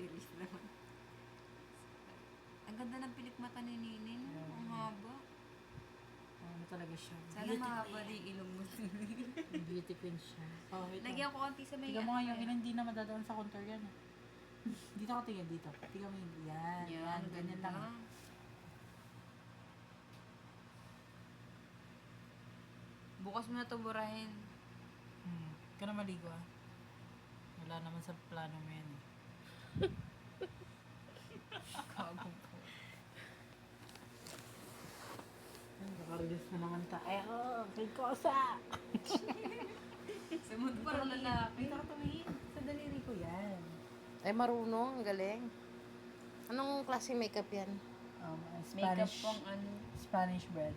Series naman. Ang ganda ng pilik mata ni Ninin. Ang haba. Ano talaga siya? Sana mahaba din ilong mo. Beauty queen siya. Oh, wait lang. Lagyan ko konti sa may Tingnan mo nga yung ilan, hindi na madadaan sa contour yan. Dito ka tingin, dito. Tingnan mo yun. Yan, yan, ganyan ganda. lang. Bukas mo na ito burahin. Huwag ka na maligo ah. Wala naman sa plano mo yan eh. Kago po. Nakarelease na naman tayo. Kay Kosa! Sumod para lalaki. Dito ka tumingin. Sa daliri ko yan. Ay, marunong. Ang galing. Anong klaseng makeup yan? Makeup Spanish, pang ano. Spanish bread.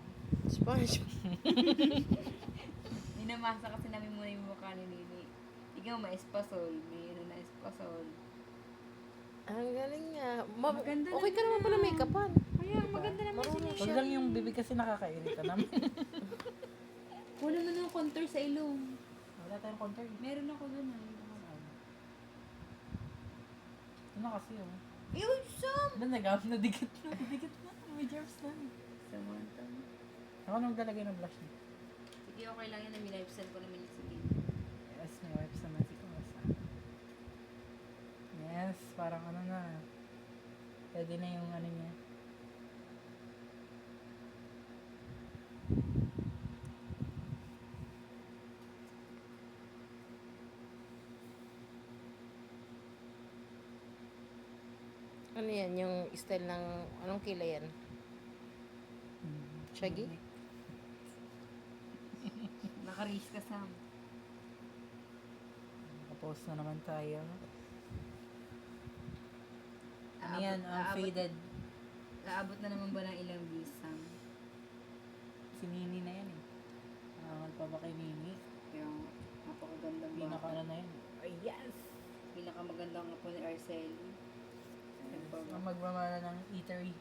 Spanish. Ninamasa kasi namin muna yung mukha ni Nini. Ikaw ma-espasol. May ano na espasol. Ang galing niya. Maganda Okay ka naman pala make-upan. Kaya maganda naman Marunong Huwag lang yung bibig kasi nakakairita naman. Wala naman ng contour sa ilong. Wala tayong contour. Meron ako dun ah. Ano kasi oh. Ew, Sam! Doon nag-up na dikit na. Dikit na. May germs na. Samantha. Ako nang dalagay ng blush niya. Sige, okay lang yan. Minipsan ko naman yung sige. Yes, may wipes naman si Kosa. Yes, parang ano na. Pwede na yung ano niya. Ano yan? Yung style ng... Anong kilay yan? Shaggy? Naka-raise ka, Sam. Nakapost na naman tayo. Ano Aabot- yan? aabot- Faded. Naabot na naman ba ng ilang views, Sam? Si Nini na yan eh. Nakakal pa ba kay Nini? Kaya napakagandang Pinaka bata. ano na yan. Ay, yes! Pinakamagandang nga po ni Arceli. Ang magmamala ng eatery.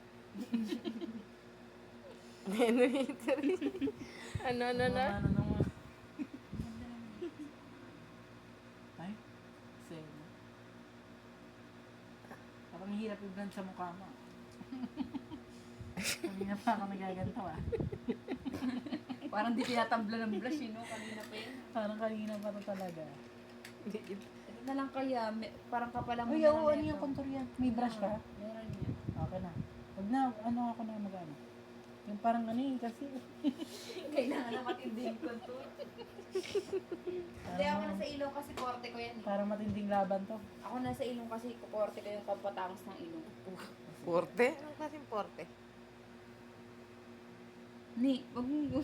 Ano na? Ano nung... Ay? Same. Parang hirap i-blend sa mukha mo. Kanina pa ako nagaganto ah. Parang di tinatambla ng blush, no? Kanina pa yun. Parang kanina pa to talaga. Ito na lang kaya, parang kapalang Uy, oo, ano yung contour yan? May brush ka? Meron yan. Okay na. Huwag na, ano ako na mag-ano. Yung parang ano eh, kasi... Kailangan na matinding contour. Hindi, ako nasa ilong kasi korte ko yan eh. Parang matinding laban to. Ako nasa ilong kasi korte ko yung kapatangos ng ilong. Porte? Anong klaseng porte? Ni, wag mo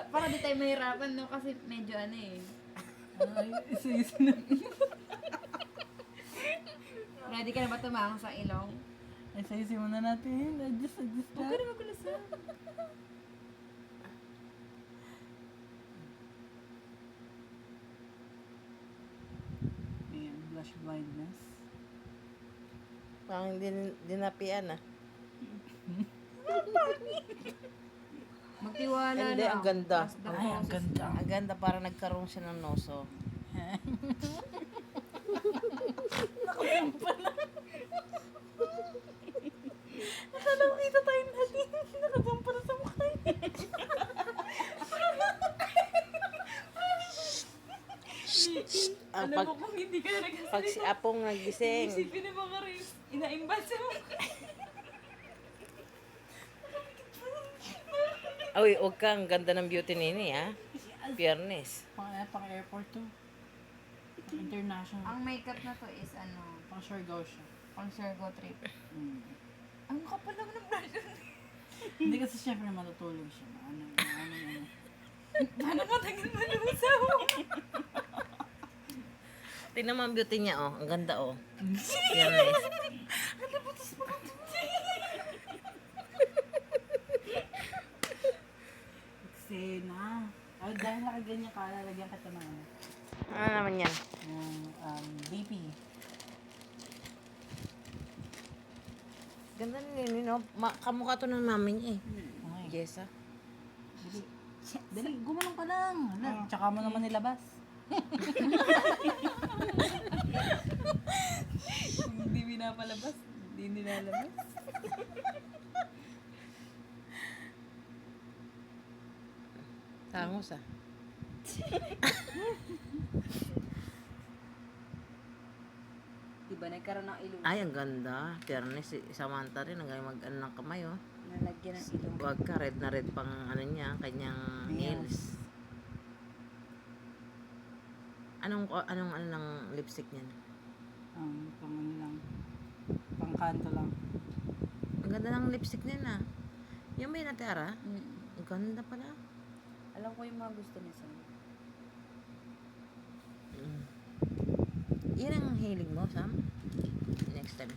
para di tayo mahirapan, no? Kasi medyo ano eh. Ay, isa na. Ready ka na ba tumangos sa ilong? Isa muna natin. Adjust Huwag ka lang. na magkulasa. Ayan, blush blindness. Parang dinapian ah. Magtiwala Hindi, lang. ang ganda. Trust the Ay, ang process ganda. lang. Ang ganda, parang nagkaroon siya ng noso. Akala ko kita tayo natin. Nakadampa na sa mukha niya. Ang Alam pag, mo kung hindi ka nagsasalita. pag si Apong nagising, Isipin na mga rin. Inaimbal sa mukha. Uy, huwag ka. Ang ganda ng beauty nini ah. Fairness. Pang airport to. Pang international. Ang makeup na to is ano, Pang Siargao siya. pang Surgo trip. Mm. Ang kapal naman ng brush. Hindi kasi syempre matutulog siya. Ano. Paano mo tagin malusaw? Tingnan mo ang beauty niya oh. Ang ganda oh. Fairness. Ano ba ito sa Eksena. Ay, dahil nakaganyan ka, lalagyan ka ito ng ano. Ano naman yan? Ng DP. Ganda ni Nini no. Kamukha to ng mami niya eh. Okay. Yes ah. Dali. Dali, gumanong ka lang. Tsaka mo naman nilabas. malabas. Hindi nilalabas. Tangos ah. Diba, nagkaroon ng ilong. Ay, ang ganda. Fairness, si Samantha rin. Ang galing mag-ano ng kamay, oh. Nalagyan ng ilong. Huwag ka, red na red pang ano niya, kanyang nails. Anong ano ng lipstick niya? Pang ano lang. Pang kanto lang. Ang ganda ng lipstick niya na. Yung may natira? Ang ganda pala. Alam ko yung mga gusto niya sa Mm. Yan ang hilig mo, Sam? Next time.